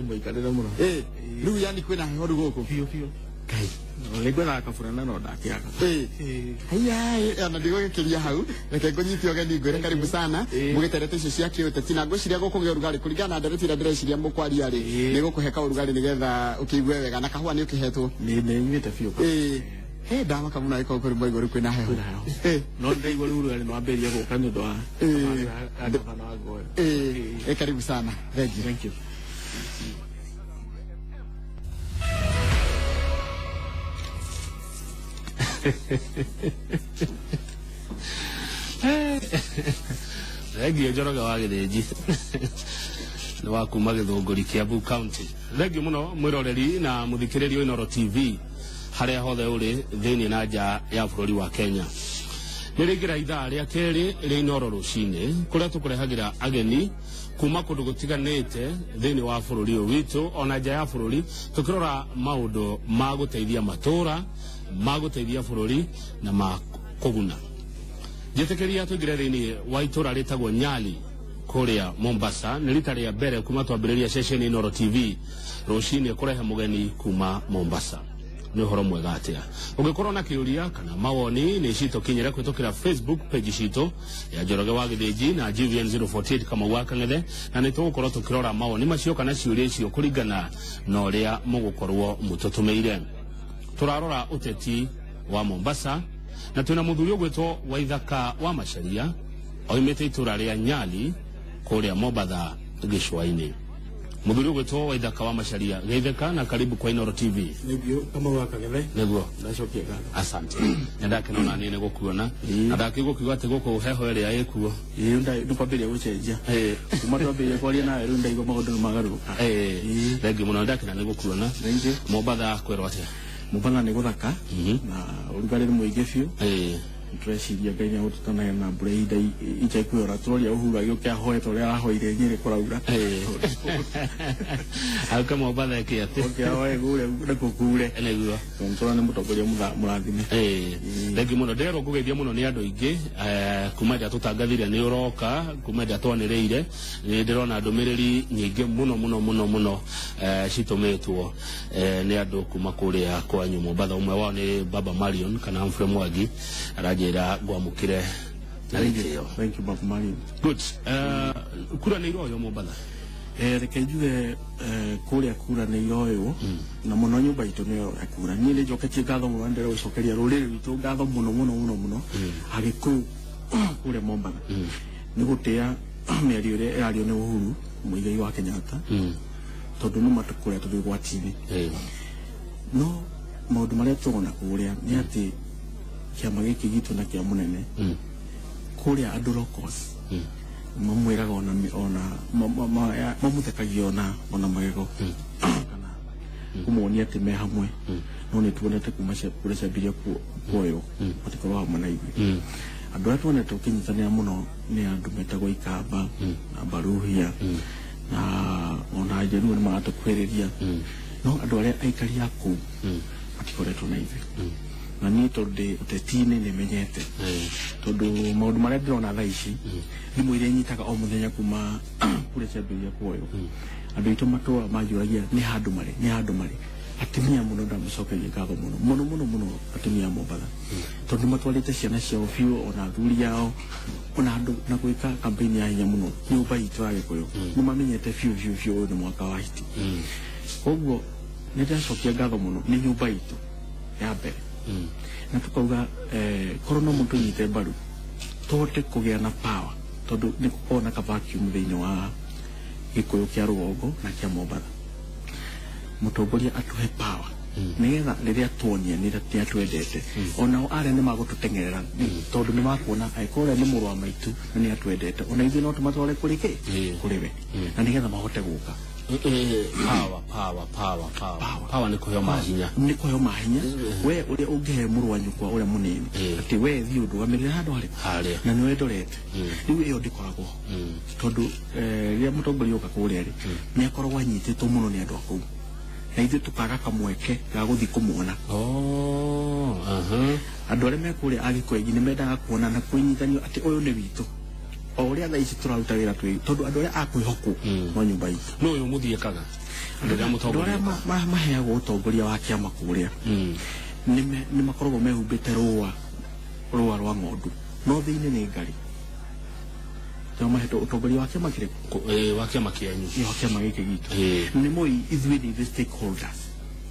Mwikarira muno. Riu yani kwina heho ruguku. Fio. Kai. Nigwetha kaburana no ndakiaga. Haya, ana ndigo gikiria hau. Reke ngonyiti ogeni ngwire karibu sana. Mugiterete icio cia kiuteti na ngwiciria gukugia urugari kuringana na ndereti ira ndireciria mukwaria ri. Ni gukuheka urugari nigetha ukiigue wega na kahua ni ukihetwo. Ni nyite fio. Ndawa kamuna iko kuri mbo iguru kwina heho. No ndaigwa urugari no amberia guka ni ndo wa. Karibu sana. Thank you. Regi Njoroge wa Githinji ni wa kuma Githunguri Kiambu County. Regi muno mwiroreri na muthikiriria Inoro TV haria hothe uri thiini na nja ya bururi wa Kenya. Nirigira ithaa ria keri ri Inoro rucini kuria tukurehagira ageni kuma kundu gutiganite thiini wa bururi uyu witu ona nja ya bururi tukirora maundu ma guteithia matura ma guteithia bururi na ma kuguna. Jetekeria tugire thiini wa itura ritagwo Nyali kuria Mombasa ni rita ria mbere kuma twambiriria session Inoro TV rucini kureha mugeni kuma Mombasa. Ni horo mwega atia ungikorwo na kiuria kana mawoni ni cito kinyira kwitukira Facebook page cito ya Njoroge wa Githinji na GVN 048 kama wakangethe na ni tugukorwo tukirora mawoni macio kana ciuria icio kuringana na uria mugukorwo mututumeire. Turarora uteti wa Mombasa na twina muthuri ugwitwo Waithaka wa Macharia oimete itura ria Nyali kuria Mombasa gicwaini. Muthuri ugwitwo Waithaka wa Macharia geitheka na karibu kwa Inoro TV. Nibio kama wakangethe Niguo ndacokia gatho. Asante. Ndakena na nini gukuona na ndakigukiuga ati guku heho ria ikuo Ndukwambiria gucenjia kuma twambiria kwaria nawe riu ndaigua maundu magaruka. Thengi muno ndakena ni gukuona Mombasa kwirwo atia Mombasa ni guthaka na urugari muingi biu tureciria Ngai ni agututanagia na mbura ihinda ica ikuora turoria uhuru agiokia hoete uria arahoire Nyeri kuraura auka Mombasa kiate oke gure ndakukure niguo tontora ni mutongoria murathime thengi muno ndero kugeithia muno ni andu ingi kuma nda tutangathire ni uroka kuma nda twanireire ni ndirona ndumiriri nyingi muno citumitwo ni andu kuma kuria kwanyu Mombasa. Umwe wao ni Baba Marion kana Humphrey Mwangi arajira gwamukire naritio. Thank you Baba Marion. Good. Kura ni iroyo Mombasa reke njuge kuria kura ni iroyo na muno nyumba itu ni iroyo kura ni njoketie ngatho muno ndero gucokeria ruriri rwitu ngatho muno agiku kuria Mombasa ni gutia miario ria irario ni Uhuru Muigai wa Kenyatta tondu no matukuria tuli gwatini no maundu maria tuona kuria ni ati kiama giki gitu na kia munene kuria andu locals mamwiraga ona mamuthekagia ona magego kana kumuonia ati me hamwe no ni tuonete kuma kuria ciambiria kuoyo matikorwo hamwe na ithuĩ. Andu aria tuonete ukinyitania muno ni andu metagwo Ikamba na Baruhia na ona Njaruo ni magatukuhĩrĩria no andu aria aikari a kũu matikoretwo na ithuĩ na ni tondu utetini ni menyete tondu maundu maria ndirona thaa ici thimu iria nyitaga o muthenya kuma kuria ciambiria kuoyo andu itu matua manjuragia ni handu mari atimia muno ndamucokeria ngatho muno atimia Mombasa tondu matwarite ciana ciao biu ona athuri yao ona andu na gwika kampeni ya hinya muno nyumba itu ya Gikuyu ni mamenyete biu ni mwaka wa hiti koguo nitacokia ngatho muno ni nyumba itu ya mbere na tukauga korona muntu nyite mbaru tote kugia na power tondu ni kuona ka vacuum thiini wa Gikuyu kia rugongo na kia Mombasa mutongoria atuhe power nigetha riria tuonia ni atwendete ona aria ni magututengerera tondu ni makuona aikore ni murwa maitu ni atwendete ona ithuĩ no tumatware kuri we na nigetha mahote guka power ni kuheo mahinya we uria ungihe murwa nyukwa uria munini ati we thi undugamirire handu hari na ni wendorete riu iyo ndikoragwo tondu riria mutongoria uka kuria ri ni akoragwo anyititwo muno ni andu akuu na ithuĩ tukaga kamweke ga guthi kumuona andu aria me kuria Agikuyu ni mendaga kuona na kunyithanio ati uyu ni witu o uria tha ici turaruta wira twi tondu andu aria akwihokwo no nyumba ici no yo muthiekaga Ndio mutongoria maheagwo utongoria wa kiama kuria ni makoragwo mehumbite rũa rwa ng'ondu no thĩinĩ nĩ ngari ndio maheto utongoria wa kiama kire wa kiama kĩanyu wa kiama gĩkĩ gitu nĩ moi ithuĩ nĩ stakeholders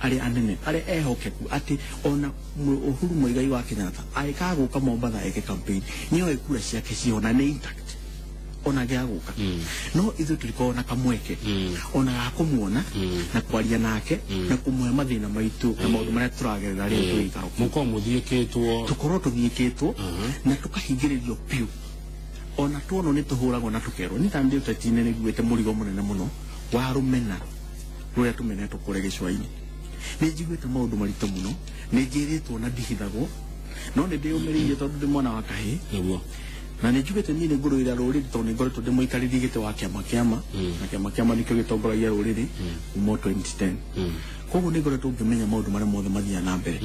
ari anene ari ehokeku ati ona Uhuru Muigai wa Kenyatta aikaguka Mombasa eke campaign niyo ikura ciake ciona nĩ intact ona gĩaguka no ithuĩ tulikuwa na kamweke ona gakumuona na kwaria nake na kumuhe mathĩna maitũ na maũndũ marĩa tũragerera rĩu tũikara muko muthiĩkĩtwo tukorwo tuthiĩkĩtwo na tukahingĩrĩrio piũ ona tuono nĩ tũhũragwo na tũkerwo nĩ tandĩ ũteti-inĩ nĩguĩte mũrigo mũnene mũno wa rũmena rũrĩa tũmenetwo kũrĩa gĩcũa-inĩ nĩ njiguĩte maũndũ maritũ mũno nĩ njĩrĩtwo na ndihithagwo no nĩ ndĩyũmĩrĩire tondũ ndĩ mwana wa kahĩĩ na nĩ njiguĩte niĩ nĩ ngũrũĩra rũrĩrĩ tondũ nĩ ngoretwo ndĩmũikarĩrie gĩtĩ wa kĩama na kĩama nĩkĩo gĩtongoragia rũrĩrĩ kuma 2010 koguo nĩ ngoretwo ngĩmenya maũndũ marĩa mothe mathiaga na mbere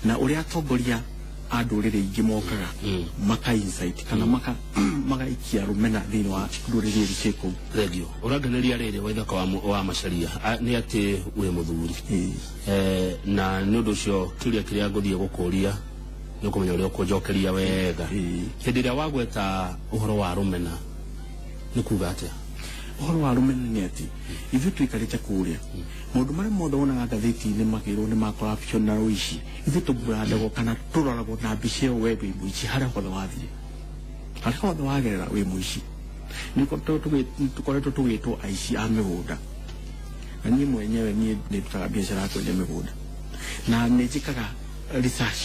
na ũrĩa atongoria a ndũrĩrĩ ingĩ mokaga maka insight kana magaikia rũmena thĩinĩ wa ndũrĩrĩ ici kũu radio ũranganĩria rĩrĩ wa ithaka wa Macharia nĩ atĩ wĩ mũthuri na nĩ ũndũ ũcio kĩrĩa ngũthiĩ gũkũria nĩ kũmenya ũrĩa ũkũnjokeria wega hĩndĩ ĩrĩa wagweta ũhoro wa rũmena nĩ kuuga atĩa ũhoro wa rũmena nĩ atĩ ithuĩ tũikarĩte kũrĩa maũndũ marĩa mothe wonaga ngathĩti-inĩ makĩrwo nĩ ma corruption na ũici ithuĩ tũbrandagwo kana tũroragwo na mbica ĩyo we wĩ mũici harĩa hothe wathiĩ harĩa hothe wagerera wĩ mũici tũkoretwo tũgĩtwo aici a mĩgũnda na niĩ mwenyewe niĩ nĩ ndutaga biacara ya kwendia mĩgũnda na nĩ njĩkaga research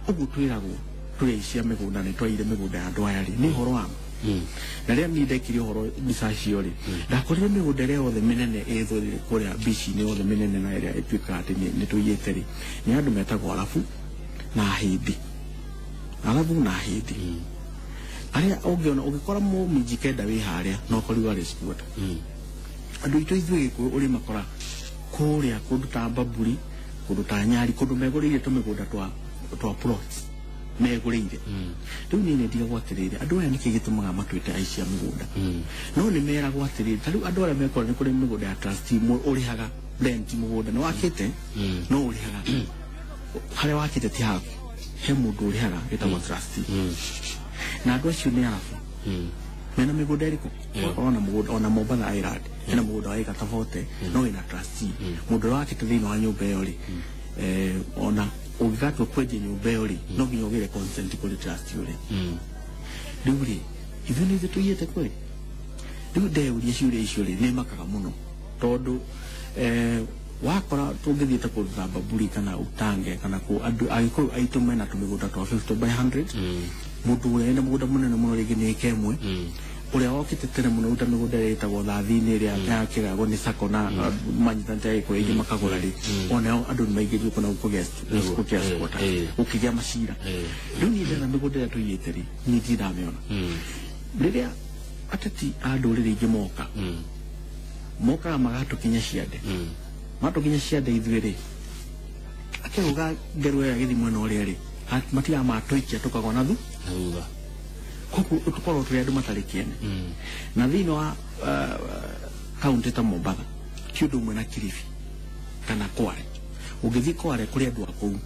ũguo twĩragwo tũrĩ aici a mĩgũnda nĩ twaire mĩgũnda ya andũ aya rĩ nĩ ũhoro wa na rĩrĩa niĩ ndekire ũhoro research ĩyo rĩ ndakorire mĩgũnda ĩrĩa yothe mĩnene ĩthũrire kũrĩa bici-inĩ yothe mĩnene na ĩrĩa ĩtuĩkaga atĩ nĩ tũiyĩte rĩ nĩ andũ metagwo arabu na ahĩndĩ na ahĩndĩ arĩa ũngĩkora mũminji kenda wĩ harĩa na ũkoriwa rĩ squatter andũ aitũ ithuĩ Gĩkũyũ ũrĩ makora kũrĩa kũndũ ta Mbamburi kũndũ ta Nyari kũndũ megũrĩire tũmĩgũnda twa plots megũrĩire rĩu niĩ nĩ ndigagwo atĩrĩrĩ andũ aya nĩkĩ gĩtũmaga matuĩte aici a mĩgũnda no nĩ meragwo atĩrĩrĩ ta rĩu andũ arĩa mekora nĩ kũrĩ mĩgũnda ya trustee ũrĩhaga rent mũgũnda nĩ wakĩte no ũrĩhaga harĩa wakĩte ti haku he mũndũ ũrĩhaga wĩtagwo trustee na andũ acio nĩ arabu mena mĩgũnda ĩrĩkũ ona Mombasa Island hena mũgũnda wa ĩka tabote no wĩna trustee mũndũ ũrĩa wakĩte thĩinĩ wa nyũmba ĩyo rĩ ona ũngĩgatua kwendia nyũmba ĩyo rĩ no nginya ũgĩre consent kũrĩ trustee ũrĩ rĩu rĩ ithuĩ nĩ ithuĩ tũiyĩte kwĩ rĩu ndeyũria ciũria icio rĩ nĩ makaga mũno tondũ wakora tũngĩthiĩte kũruta Mbamburi kana Utange kana kũ andũ Agĩkũyũ aitũ mena tũmĩgũnda twa 50 by 100 mũndũ ũrĩa ena mũgũnda mũnene mũno rĩngĩ nĩ ĩka ĩmwe ũrĩa wokĩte tene mũno ruta mĩgũnda ĩrĩa ĩtagwo thathi-inĩ ĩrĩa yakĩgagwo nĩ sako na manyitanĩte ya Gĩkũyũ aingĩ makagũra rĩ onao andũ nĩ maingĩrio kũna gũkũgĩa squatter gũkĩgĩa macira rĩu niĩ ndĩna mĩgũnda ĩrĩa tũiyĩte rĩ niĩ ndamĩona rĩrĩa ateti a ndũrĩrĩ ingĩ mokaga magatũkinya ciande matũkinya ciande ithuĩ rĩ akĩruga ngerũ ĩyo gĩthi mwena ũrĩa rĩ matigaga matũikia tũkagwa na thutha koguo tũkorwo tũrĩ andũ matarĩ kĩene na thĩinĩ wa kaũntĩ ta Mombasa ti ũndũ ũmwe na Kilifi kana Kware ũngĩthiĩ Kware kũrĩ andũ a kũu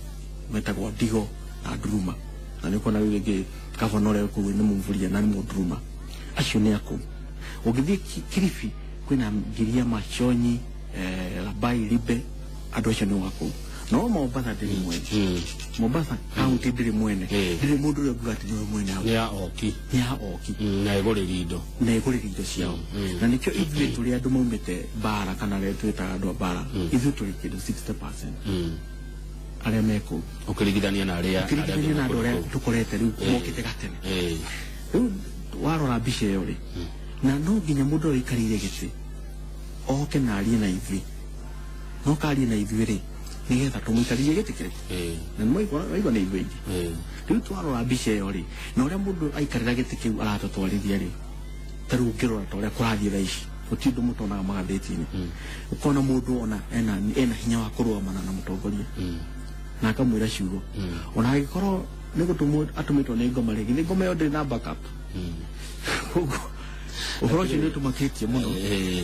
metagwo Ndigo na Nduruma na nĩ ũkuona rĩu rĩngĩ gavana ũrĩa kũu nĩ Mũmvuria na nĩ Mũnduruma acio nĩ a kũu ũngĩthiĩ Kilifi kwĩna Ngiria Machonyi Labai Libe andũ acio nĩ wa kũu no Mombasa ndĩrĩ mwene Mombasa kaunti ndĩrĩ mwene ndĩrĩ mũndũ ũrĩa nguga atĩ nĩwe mwene hau nĩ ya oki na igũrĩri indo ciao na nĩkĩo ithuĩ tũrĩ andũ maumĩte mbara kana arĩa twĩtaga andũ a mbara ithuĩ tũrĩ kĩndũ 60% arĩa me kũu ũkĩringithania na andũ arĩa tũkorete rĩu mokĩte gatene rĩu warora mbica ĩyo rĩ na no nginya mũndũ ũrĩa aikarĩire gĩtĩ oke na arie na ithuĩ no karie na ithuĩ rĩ nĩgetha tũmũikarĩrie gĩtĩ kĩrĩkũ na waigua nĩ ithuĩ aingĩ rĩu twarora mbica ĩyo rĩ na ũrĩa mũndũ aikarĩra gĩtĩ kĩu aratũtwarithia rĩ ta rĩu ũngĩrora ta ũrĩa kũrathiĩ thaa ici gũtirĩ ũndũ mũtonaga magathĩti-inĩ ũkona mũndũ ona ena hinya wa kũrũgamana na mũtongoria na akamwĩra ciugo ona angĩkorwo nĩ gũtũmwo atũmĩtwo nĩ ngoma rĩngĩ nĩ ngoma ĩyo ndĩrĩ na backup koguo uhoro ucio nä tå makä må no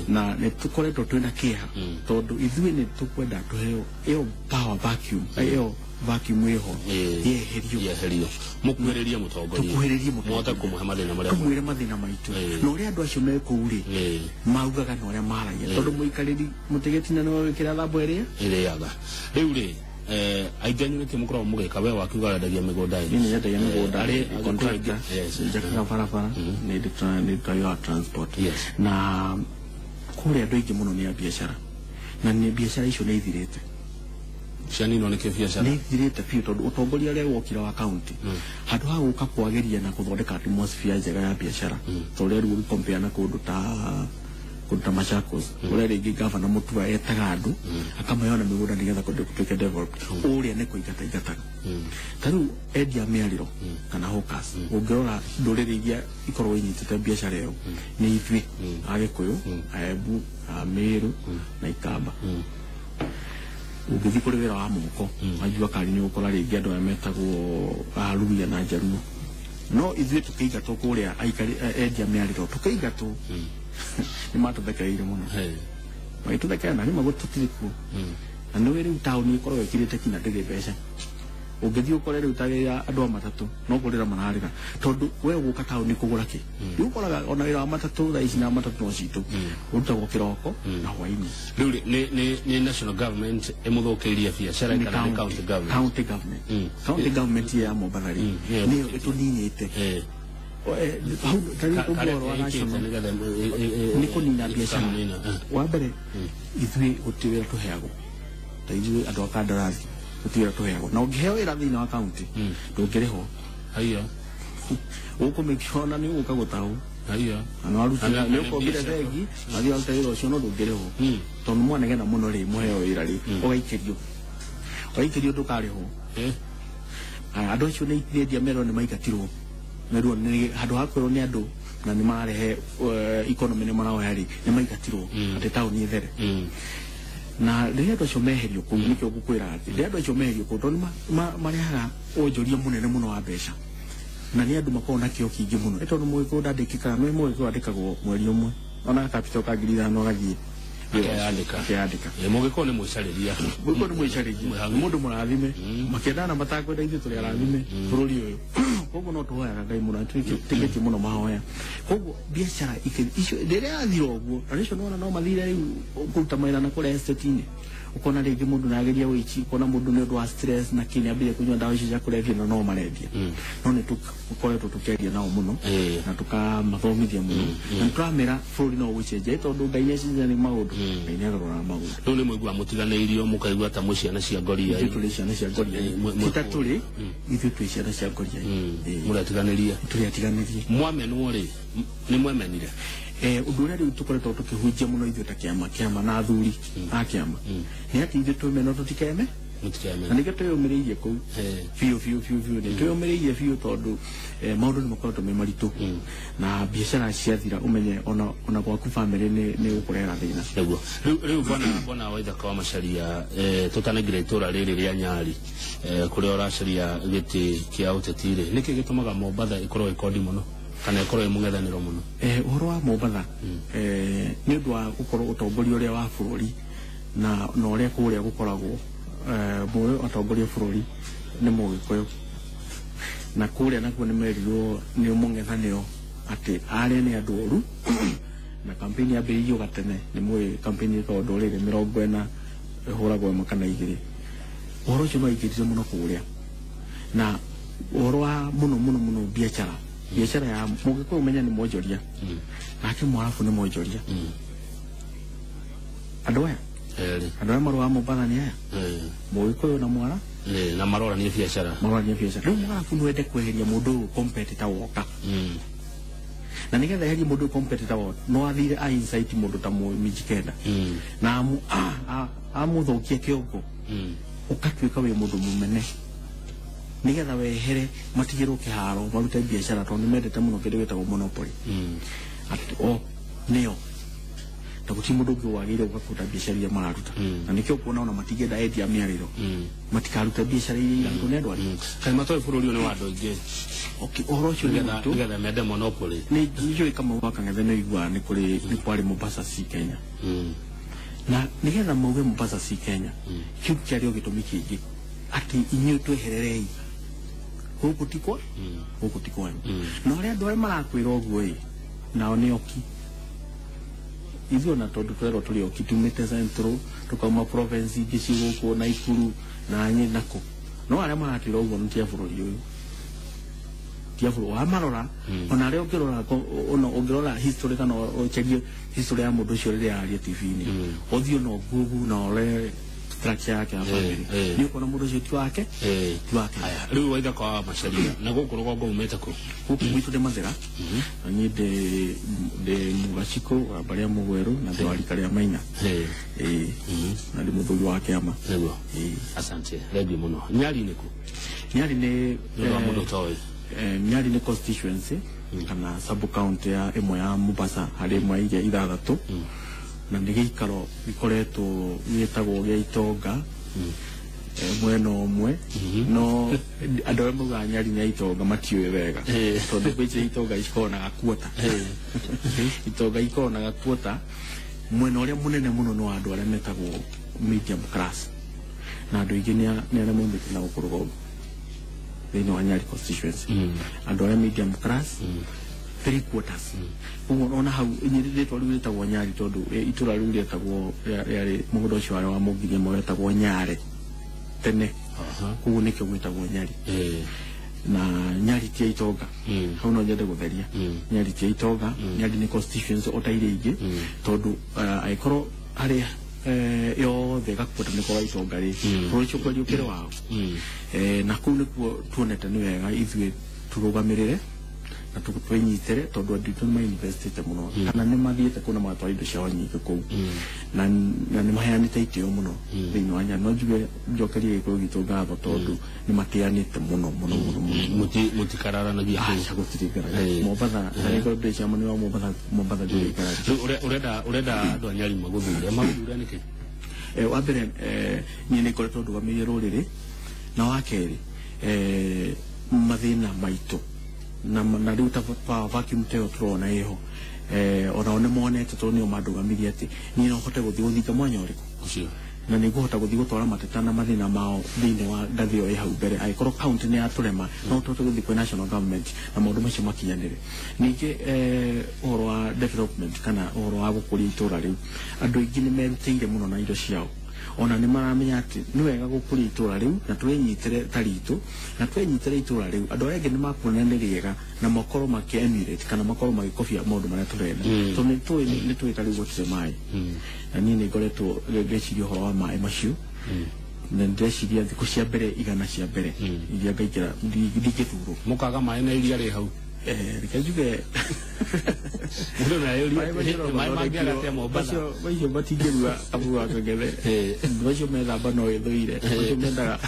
na nä tå koretwo twä na kä ha tondå ithuä nä tå kwenda tå heo ä yo power vacuum ä yo vacuum ä ho yeherio mukuhĩrĩrie mũtongoria tukuhĩrĩrie mũhote kũmũhe mathĩna marĩa tũmwĩre mathĩna maitũ na ũrĩa andũ acio me kũu rĩ maugaga na ũrĩa maragia tondũ mũikarĩri mũtegeti na nĩwe wĩkĩra thambo ĩrĩaga rĩu rĩ aingĩ anyu nĩkĩ mũkoragwo mũgĩka we wakiuga arendagia mĩgũnda ĩĩ nĩ yendagia mĩgũnda contractor njakaga barabara nĩ ndutaga transport na kũrĩa andũ aingĩ mũno nĩ a biacara na nĩ biacara icio nĩ ithirĩte cianinwo nĩ kĩbiacara nĩ ithirĩte biũ tondũ ũtongoria ũrĩa wokire wa kaunti handũ ha gũka kwagĩria na gũthondeka atmosphere njega ya biacara ta ũrĩa rĩu ũgĩkompea na kũndũ ta Machakos ũrĩa rĩngĩ gavana Mutua etaga andũ akamayona mĩgũnda nĩgetha gũtuĩke developed ũrĩa nĩ kũingata ingataga ta rĩu endia mĩarĩro kana hawkers ũngĩrora ndũrĩrĩ iria ikoragwo inyitĩte biacara ĩyo nĩ ithuĩ Agĩkũyũ Aembu Meru na Ikamba ũngĩthiĩ kũrĩ wĩra wa moko wajua kari nĩ ũgũkora rĩngĩ andũ aya metagwo Luhya na Njaruo no ithuĩ tũkĩingatwo kũrĩa endia mĩarĩro tũkĩingatwo nĩ matũthekereire mũno magĩtũthekera na rĩmwe tũtirĩ kuo na nĩ rĩu taũni ĩkoragwo ĩkĩrĩte kinya ndĩrĩ mbeca ũngĩthiĩ ũkore rĩu ta andũ a matatũ no kũrĩra mararĩra tondũ we gũka taũni kũgũra kĩ rĩu ũkoraga ona wĩra wa matatũ thaa ici na matatũ no citũ ũrutagwo kĩroko na hwainĩ rĩu nĩ national government ĩmũthũkĩirie biacara kana nĩ county government ya Mombatha rĩ nĩyo ĩtũninĩte nĩ kũnina biacara wa mbere ithuĩ gũtirĩ wĩra tũheagwo ta ithuĩ andũ a kandarathi gũtirĩ wĩra tũheagwo na ũngĩheo wĩra thĩinĩ wa kaunti ndũngĩrĩhwo ũkũmĩkĩra na nĩ ũgũka gũtaũ nĩ ũkombire thegi athiĩ arute wĩra ũcio no ndũngĩrĩhwo tondũ mwanegena mũno rĩ mũheo wĩra rĩ ũgaikĩrio ndũkarĩhwo andũ acio nĩ endia mĩarĩro nĩ maingatirwo mĩarĩro nĩ handũ ha kwĩrwo nĩ andũ na nĩ mararehe economy nĩ maraoya rĩ nĩ maingatirwo atĩ taũni there na rĩrĩa andũ acio meherio kũu nĩkĩo ngũkwĩra atĩ rĩrĩa andũ acio meherio kũu tondũ marehaga wonjoria mũnene mũno wa mbeca na nĩ andũ makoragwo na kĩo kĩingĩ mũno nĩ tondũ mũgĩkũyũ ndandĩkĩkaga nĩ mũgĩkũyũ andĩkagwo mweri ũmwe ona capital ka 5,000 agathiĩ akĩandĩka mũgĩkũyũ nĩ mwĩcarĩria mũndũ mũrathime makĩendana na matakwenda ithuĩ tũrĩ arathime bũrũri ũyũ koguo no tũhoyaga Ngai mũno tũtĩkĩtie mũno mahoya koguo biacara icio rĩrĩa yathira ũguo na rĩcio nĩwona no mathire rĩu kũruta mawĩra na kũrĩa estate-inĩ ukona rĩngĩ mũndũ nĩageria wĩici ukona mũndũ nĩ ũndũ wa stress na kĩĩ nĩambĩrĩria kũnyua ndawa icio cia kũrebia na no marendia no nĩ tũkoretwo tũkĩaria nao mũno na tũkamathomithia mũno na nĩtũramera bũrũri no ũgũcenjia tondũ Ngai nĩacenjia nĩ maũndũ Ngai nĩagarũraga maũndũ rĩu nĩ mũigua mũtiganĩirio mũkaigua ta mũĩ ciana cia Ngoria tũrĩ ciana cia Ngoria tita tũrĩ ithuĩ twĩ ciana cia Ngoria mũretiganĩria tũretiganĩrie mwamenwo rĩ nĩ mwemenire ũndũ ũrĩa rĩu tũkoretwo tũkĩhunjia mũno ithuĩ ta kĩama na athuri a kĩama nĩ atĩ ithuĩ twĩmena tũtikeme na nĩkĩo twĩyũmĩrĩirie kũu biũ nĩ twĩyũmĩrĩirie biũ tondũ maũndũ nĩ makoretwo me maritũ na biacara ciathira ũmenye ona gwaku bamĩrĩ nĩ gũkũrehera thĩna nĩguo rĩu bona Waithaka wa Macharia tũtanengire itũra rĩrĩ rĩa Nyali kũrĩa ũracaria gĩtĩ kĩa ũteti rĩ nĩkĩ gĩtũmaga Mombatha ĩkorwo ĩkondi mũno kana ĩkorwo ĩ mũng'ethanĩro mũno ũhoro wa Mombatha nĩ ũndũ wa gũkorwo ũtongoria ũrĩa wa bũrũri na ũrĩa kũrĩa gũkoragwo mũĩ atongoria bũrũri nĩ Mũgĩkũyũ na kũrĩa nakuo nĩ merirwo nĩ mũng'ethanĩro atĩ arĩa nĩ andũ oru na kampeni yambĩrĩirio gatene nĩ mũĩ kampeni ĩtagwo ndũrĩrĩ 40 ĩhũragwo ĩmwe kana igĩrĩ ũhoro ũcio no aingĩrire mũno kũrĩa na ũhoro wa mũno biacara ya Mũgĩkũyũ umenya nĩ mwonjoria nake Mwarabu nĩ mwonjoria andũ aya marũa Mombatha nĩ aya Mũgĩkũyũ na Mwara na maroranie biacara rĩu Mwarabu nĩ wende kweheria mũndũ ũyũ competitor woka na nĩgetha eherie mũndũ ũyũ competitor woka no athire insight mũndũ ta Mijikenda na amũthũkia kĩongo ũkatuĩka wĩ mũndũ mũmene nĩgetha wehere matigĩrwo kĩharo marute biacara tondũ nĩmendete mũno kĩndũ gĩtagwo monopoly nĩyo na guti mundu ungi wagire ugakuta biashara ya mararuta na nikyo kuona ona matigenda edia miariro matikaruta biashara ya andu nendo ali kai matoi bururi one wado inge okay orocho ngetha mede monopoly ni njoi kama waka ngethe no igwa ni kuri ni kwari Mombasa si Kenya na nigetha mauge Mombasa si Kenya kiu kiario gitumi kingi ati inyu twehererei huku tikwa no ria andu marakwira uguo nao ni oki ivyo na tondu twero tuli oki tumite central tukauma province ingi ciguku na Ikuru na nyi nako no aria maratira uguo ntia bururi uyu tia bururi wa marora ona ria ukirora ona ungirora history kana ochegie history ya mundu ucio ria ari TV ni othio no gugu na ole structure yake ya family ni uko na mundu ucio ti wake aya riu waitha kwa macharia na guku rugongo umete ku huku mwitu de Mathira ni de Mugachiko baria Mugweru na de Warikaria Maina na de muthuri wake ama nego asante rebi muno Nyali niku Nyali ni ndo mundu toy Nyali ni constituency kana sub county ya emwe ya Mombasa hari emwe ige ithathatu na ndigikaro bikoretwo yetagwo gya Itonga mweno omwe no andu amwe muga Nyali ni Itonga matiwe wega tondu kwiche Itonga ikona gakuota Itonga ikona gakuota mweno uria munene muno no andu aria metagwo medium class na andu ingi ni aria mombite na gukurugo thini wa Nyali constituency andu aria medium class 3 quarters ona hau nyirire twaru retagwo Nyali tondu itura riu retagwo yari mugundo ucio wa mugirie mo retagwo Nyare tene kugu nikyo gwitagwo Nyali na Nyali tia Itonga hau no nyende gutheria Nyali tia Itonga Nyali ni constituency otaire ingi tondu aikoro ari yothe gakuta niko Itonga ri rucio kweli ukire wao na kuu nikuo tuonete ni wega ithwe turugamirire na tukutwenyitere tondu andu ma investite muno kana ni mathiete kuna matwa indo cia nyingi kuu na ni maheanite itio muno thini wa Nyali no njuge njokerie gikuru gitu ngatho tondu ni matianite muno mutikararanagia acha gutirikara Mombasa na iko besha mani wa Mombasa dirikara urenda andu a Nyali maguthure niki wa mbere ni ni koretwo ndugamirie ruriri na wa keri mathina maitu na riu ta vacuum teo turona iho ona one monete to ni mandugamirie ati ni no hote guthi guthika mwanya uriku ucio na ni guhota guthi gutwara mateta na mathina mao thini wa ngathi o ihau mbere aikoro county ni aturema no toto guthi kwa national government na maundu macio makinyanire ningi uhoro wa development kana uhoro wa gukuria itura riu andu ingi ni merutire muno na indo ciao ona ni maramenya ati ni wega gukuria itura riu na twenyitire taritu na twenyitire itura riu andu aria ni makuona ni riega na makoro makiemulate kana makoro magikofia maundu maria turenda to ni twikari gutire mai na ni ngoretwo ngeciria uhoro wa mai macio na ndeciria thiku cia mbere igana cia mbere iria ngaikira ndigithuro mukaga mai na iria ri hau rikajuge mudo na yori mai magiaga te Mombasa bacio batingirua abu wa kagere bacio methamba no ithuire bacio mendaga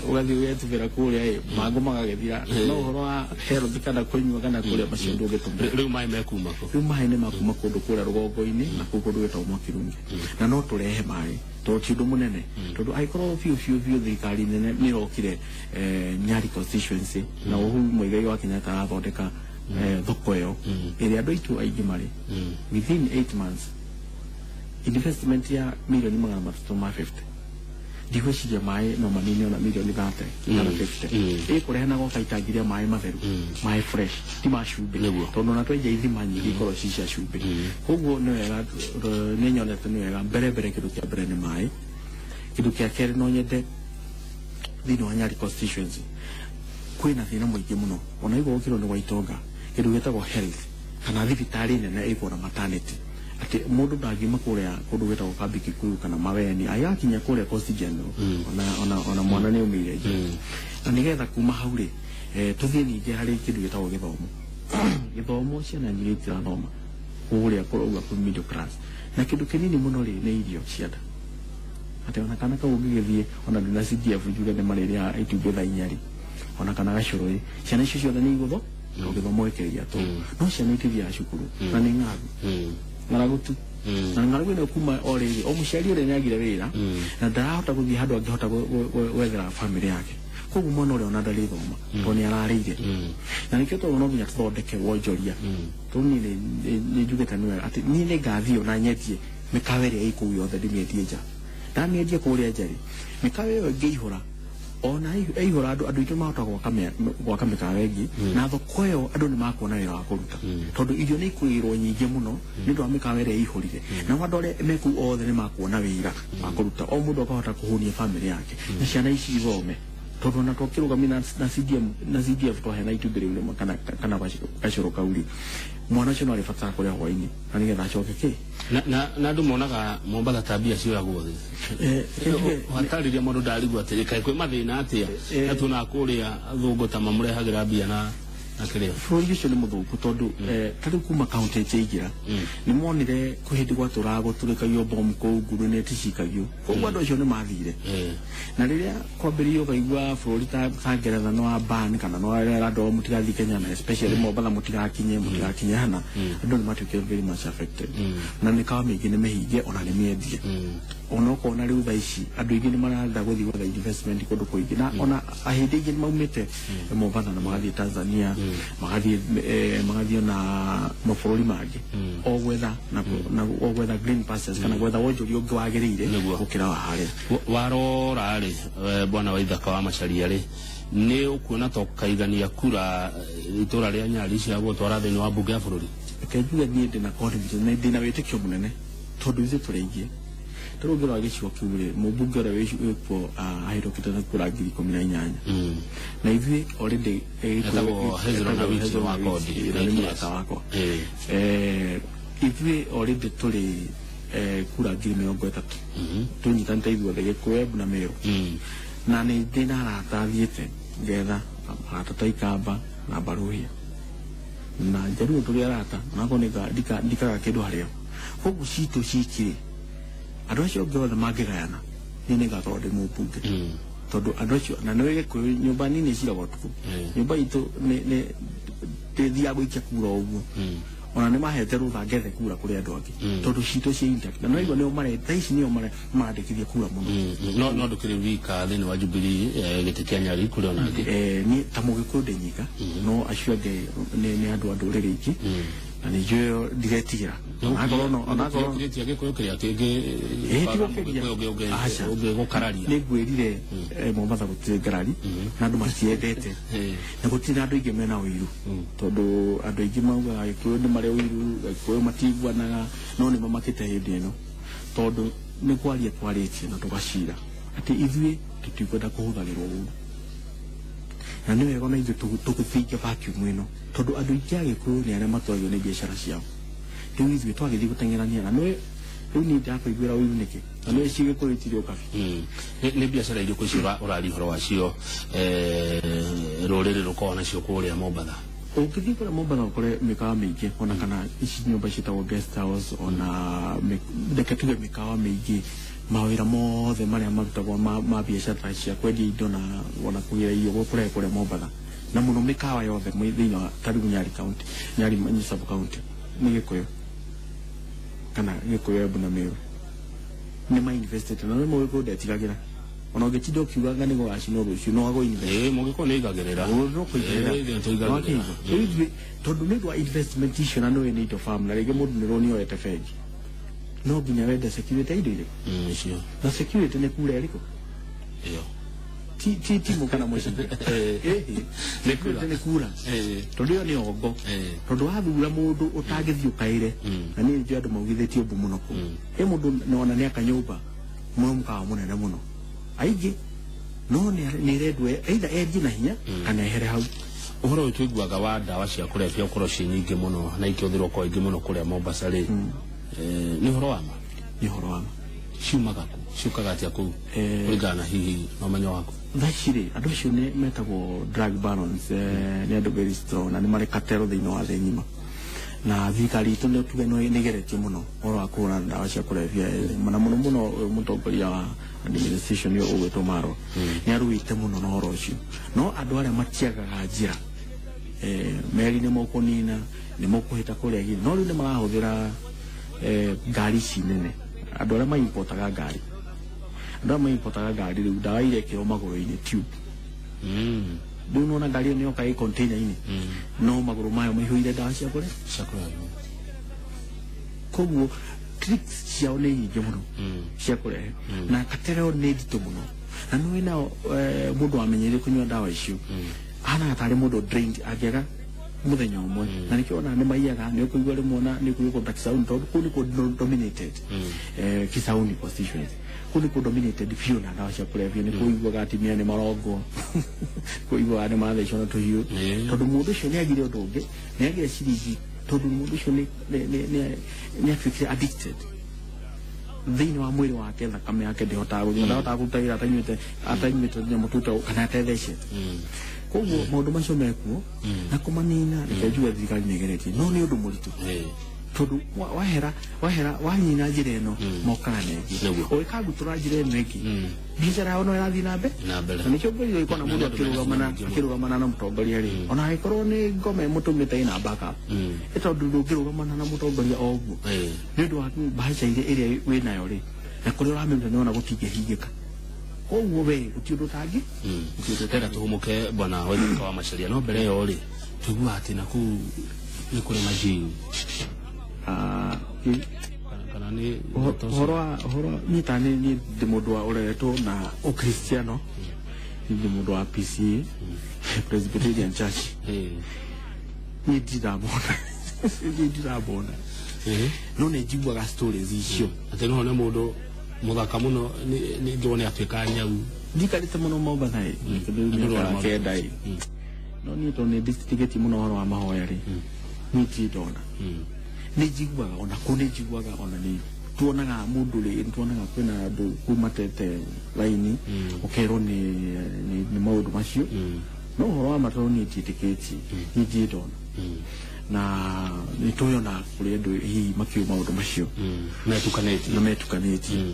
ugathi wetubira kuria mangu magagethira no uhoro wa health kana kunyua kana kuria bacio ndugitumbira riu mai mekuma ko riu mai ni makuma kundu kuria rugongo-ini na kundu gwitagwo Mwakirungi na no turehe mai to kindu munene tondu aikoro fiu thirikari nene ni rokire Nyali constituency na uhu muigai wa Kenyatta athondeka thoko iyo iria andu aitu aingi mari within 8 months investment ya milioni 350 digweciria mai no manini ona milioni 30 ikurehe na goka itangiria mai matheru mai fresh ti macumbi tondu na twenja ithima nyingi ikoro cicia cumbi koguo ni wega ni nyonete ni wega mbere kindu kia mbere ni mai kindu kia keri no nyende thini wa Nyali constituency kwina thina muingi muno ona igwo ukiro ni wa Itonga kindu gitagwo health kana thibitari nene iko na maternity ati mundu ndagiuma kuria kundu gwitagwo Kambi Kikuyu kana Maweni ayakinya kuria Coast General ona mwana ni umire na nigetha kuma hau ri tuthie ninge hari kindu gitagwo githomo ciana nyingi itirathoma kuria kuruga ku middle class na kindu kinini muno ri ni irio ciada ati ona kana kau ngigithie ona ndina CDF juga ne malaria itugwe tha inyari ona kana gacurui ciana icio ciothe ni igutho no githomo ikiria tu no ciana itithia cukuru na ni ngagu ngaragutu na ng'aragu ĩno kuma o rĩrĩ o mũciari ũrĩa nĩagire wĩra na ndarahota gũthiĩ handũ angĩhota gwethera famĩlĩ yake koguo mwana ũrĩa ona ndarĩthoma tondũ nĩararĩire na nĩkĩo tondũ no nginya tũthondeke wonjoria tondũ niĩ nĩnjugĩte nĩ wega atĩ niĩ nĩngathiĩ ona nyendie mĩkawa ĩrĩa ĩkũu yothe ndĩmĩendie nja ndamĩendie kũrĩa nja rĩ mĩkawa ĩyo ĩngĩihũra ona ĩihũra andũ aingĩ mahota gwaka mĩkawa ĩngĩ na thoko ĩyo andũ nĩmakuona wĩra wa kũruta tondũ irio nĩikũgĩrwo nyingĩ mũno nĩũndũ wa mĩkawa ĩrĩa ĩihũrire na andũ arĩa me kũu othe nĩmakuona wĩra wa kũruta o mũndũ akahota kũhũnia famĩlĩ yake na ciana ici ithome tondũ na twakĩrũgamia na CDF twahena itumbĩ rĩu rĩmwe kana gacũrũ kau rĩ mwana ũcio no arĩbatara kũrĩa hwainĩ na nĩgetha acoke kĩ na andũ monaga Mombatha ta mbia cioyagwo thĩ hatarĩria mũndũ ndarigwo atĩ kaĩ kwĩ mathĩna atĩa na tuonaga kũrĩa thũngũ ta mamũrehagĩra mbia na akĩrĩa bũrũri ũcio nĩ mũthũku tondũ tarĩu kuma kaũntĩ ĩkĩingĩra nĩmonire kwĩ hĩndĩ gwatũraga gũtũrĩkagio bomu kũu nguru neti cikagio koguo andũ acio nĩmathire na rĩrĩa kwambĩrĩirio ũkaigua bũrũri ta Ngeretha no ban kana no andũ mũtigathiĩ Kenya na especially Mombatha mũtigakinye hana andũ nĩmatuĩkire very much affected na mĩkawa mĩingĩ nĩmĩhinge ona nĩmĩendie ona ũkona rĩu thaa ici andũ aingĩ nĩmarenda gũthiĩ gwetha investment kũndũ kũingĩ na ona ahĩndĩ aingĩ nĩmaumĩte Mombatha na magathiĩ Tanzania magathiĩ na mabũrũri mangĩ o gwetha green pastures kana gwetha wonjoria ũngĩ wagĩrĩire gũkĩra wa harĩa warora rĩ bwana Waithaka wa Macharia rĩ nĩ ũkuona to kaigania kura itũra rĩa Nyali cia gũtwara thĩinĩ wa mbunge ya bũrũri kenjuga niĩ ndĩna confidence na ndĩna wĩtĩkio mũnene tondũ ithuĩ tũrĩingĩ tarĩu ũngĩrora gĩcigo kĩu rĩ mũmbunge ũrĩa wĩkuo ahĩtũkĩte na kura 18,000 na ithuĩ already ithuĩ already tũrĩ kura 30,000 tũnyitanĩte ithuothe Gĩkũyũ na Meru na nĩ ndĩna arata thiĩte ngetha arata ta Ikamba na Baruhia na Jaruo tũrĩ arata onakorwo ndikaga kĩndũ harĩa koguo citũ cikire andũ acio othe mangĩgayana niĩ nĩngakorwo ndĩ mũmbunge tondũ andũ acio na nĩwe Gĩkũyũ nyũmba nini ciragwo tuku nyũmba itũ ndĩthiaga gũikia kura ũguo ona nĩmahete rũtha ngethe kura kũrĩ andũ angĩ tondũ citũ cia intact na noigua nĩo thaa ici nĩo marandĩkithia kura mũno no ndũkĩrĩ wika thĩinĩ wa Jubilee gĩtĩ kĩa Nyali kũrĩ ona angĩ niĩ ta Mũgĩkũyũ ndĩ nyika no acio angĩ nĩ andũ a ndũrĩrĩ ingĩ na nĩnjũĩ ndiretigĩra onakorwo nĩngwĩrire Mombatha gũtirĩ ngarari na andũ matiendete na gũtirĩ na andũ aingĩ mena ũiru tondũ andũ aingĩ maugaga Gĩkũyũ nĩ marĩ ũiru Gĩkũyũ matiguanaga no nĩmamakĩte hĩndĩ ĩno tondũ nĩ kwaria twarĩtie na tũgacira atĩ ithuĩ tũtikwenda kũhũthagĩrwo ũru na nĩ wega na ithuĩ tũgũthinga vacuum ĩno tondũ andũ aingĩ a Gĩkũyũ nĩ arĩa matwaragio nĩ biacara ciao rĩu ithuĩ twagĩthiĩ gũteng'erania na rĩu niĩ ndakũiguĩra ũiru nĩkĩ na nĩwe cigĩkũyũ itirĩ ũkabi nĩ biacara irĩkũ icio ũrari ũhoro wacio rũrĩrĩ rũkoragwo nacio kũrĩa Mombatha ũngĩthiĩ kũrĩa Mombatha ũkore mĩkawa mĩingĩ ona kana ici nyũmba ciĩtagwo guest house ona reke tuge mĩkawa mĩingĩ mawĩra mothe marĩa marutagwo ma biacara cia kwendia indo na ona kũgĩra irio kũrĩa kũrĩa Mombatha na mũno mĩkawa yothe thĩinĩ wa tarĩu Nyali county Nyali sub county nĩ Gĩkũyũ kana Gĩkũyũ na Meru nĩma invested na nĩmo Gĩkũyũ ndetigagĩra ona ũngĩtinda ũkiugaga nĩ gũgacinwo rũciũ no agũ invest Mũgĩkũyũ nĩ igagĩrĩra tondũ nĩ ũndũ wa investment icio na nĩwe nĩ indo farm na rĩngĩ mũndũ nĩ rũni oete bengi no nginya wende security indo irĩkũ na security nĩ kura ĩrĩkũ timu kana mũcinga nĩ kura tondũ ĩyo nĩ ongo tondũ wathura mũndũ ũtangĩthiĩ ũkaĩre na niĩ njũĩ andũ maugithĩtie ũmbu mũno kũu ĩ mũndũ ona nĩ akanyũmba mũkawa mũnene mũno aingĩ no nĩ ĩrendwo either endia na hinya kana ehere hau ũhoro ũyũ tũiguaga wa ndawa cia kũrebia ũkorwo ciĩ nyingĩ mũno na ikĩhũthĩrwo kwa aingĩ mũno kũrĩa Mombasa rĩ nĩ ũhoro wa ma nĩ ũhoro wa ma ciumaga kũ ciũkaga atĩa kũu kũringana na hihi na ũmenyo waku thaa ici rĩ andũ acio nĩ metagwo drug barons nĩ andũ very strong na nĩ marĩ katero thĩinĩ wa thĩ ng'ima na thirikari itũ nĩ tuge nĩ ĩgeretie mũno ũhoro wa kũhũrana ndawa cia kũrebia na mũno mũtongoria wa administration ũyũ ũgwĩtwo Maro nĩ arũĩte mũno na ũhoro ũcio no andũ arĩa matiagaga njĩra meri nĩ mũkũnina nĩ mũkũhĩta kũrĩa gini no rĩu nĩ marahũthĩra ngari cinene andå arä a maimportaga ngari andå arä a maimportaga ngari rä u ndawa irekärwo magå-rå-inä tube rä u nona ngari ä yo nä yoka ä container-inä no magå rå mayo maihå ire ndawa cia kå re koguo tricks ciao nä nyingä må no cia kå rehe na katereo nä nditå må no na nä wä nao må ndå wamenyere kå nyua ndawa icio hana tarä må ndå angäaga må thenya å mwe na nä kä ona nä maiyaga nä å kå igua rä mwona nä kå igua kisauni tondå kå nä kå dominated kisauni positions kå nä kå dominated biå na ndawa cia kå rebia nä kå iguaga atimia nä marongwo kå iguaga nä mathecwo na tå hiå tondå må ndå å cio nä agire å ndå å ngä nä agire ciringi tondå må ndå å cio nä atuä kire addicted thĩinĩ wa mwĩrĩ wake thakame yake ndĩhotaga gũthiĩ ndahotaga kũruta wĩra ataimĩte nyamũ tuta kana atethecete koguo maũndũ macio mekuo na kũmanina reke njuge thirikari nĩ ĩgeretie no nĩ ũndũ mũritũ tondũ wanyina njĩra ĩno mokaga na ĩngĩ ũgĩkangutũra njĩra ĩno ĩngĩ biacara yao no ĩrathiĩ na mbere na nĩkĩo ngũrigo ĩkona mũndũ akĩrũgamana na mũtongoria rĩ ona angĩkorwo nĩ ngoma ĩmũtũmĩte ĩna backup ĩ tondũ ndũngĩrũgamana na mũtongoria o ũguo nĩ ũndũ wa mbaca ĩrĩa wĩ nayo rĩ na kũrĩa ũramĩruta nĩ ona gũtingĩhingĩka koguo we gũtirĩ ũndũ ũtangĩ tena tũhũmũke bwana Waithaka wa Macharia no mbere ĩyo rĩ tũiguaga atĩ na kũu nĩ kũrĩ majiu kana nĩ horo niĩ ta niĩ ndĩ mũndũ wa ũreretwo na ũkristiano ndĩ mũndũ wa PCA Presbyterian Church niĩ ndirabona no nĩ njiguaga stories icio atĩ no nĩ mũndũ mũthaka mũno nĩ ngĩwone atuĩka nyau ndikarĩte mũno Mombatha nĩ kenda no niĩ tondũ nĩ district mũno ũhoro wa mahoya rĩ niĩ ndona nĩ njiguaga ona kũ nĩ njiguaga ona nĩ tuonaga mũndũ rĩ tuonaga kwĩna andũ kumatete raini ũkerwo nĩ maũndũ macio no ũhoro wa matoro niĩ ndiĩtĩkĩtie niĩ ndona na nĩ tũyona kũrĩ andũ hihi makiuma maũndũ macio metukanĩtie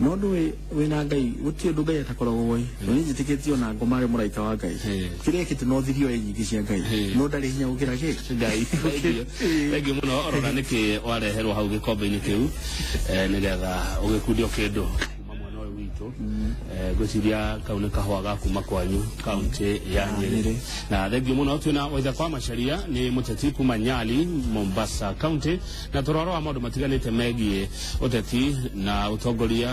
no ndå wä na ngai gũtirĩ ũndũ ngai atakoragwo ĩ no nĩ njĩtĩkĩtie ona ngoma arĩ mũraika wa ngai kĩrĩa ekĩte no thirio nyingĩ cia ngai no ndarĩ hinya gũkĩra ngai thengiũ mũno rora nĩkĩ wareherwo hau gĩkombe-inĩ kĩu nĩgetha ũgĩkundio kĩndũ kuma mwena ũyũ witũ ngwĩciria kau nĩ kahũa ga kuma kwanyu kaũntĩ ya Nyĩrĩ na thengiũ mũno twĩna Waithaka wa Macharia nĩ mũteti kuma Nyali Mombasa kaũntĩ na tũrora wa maũndũ matiganĩte megiĩ ũteti na ũtongoria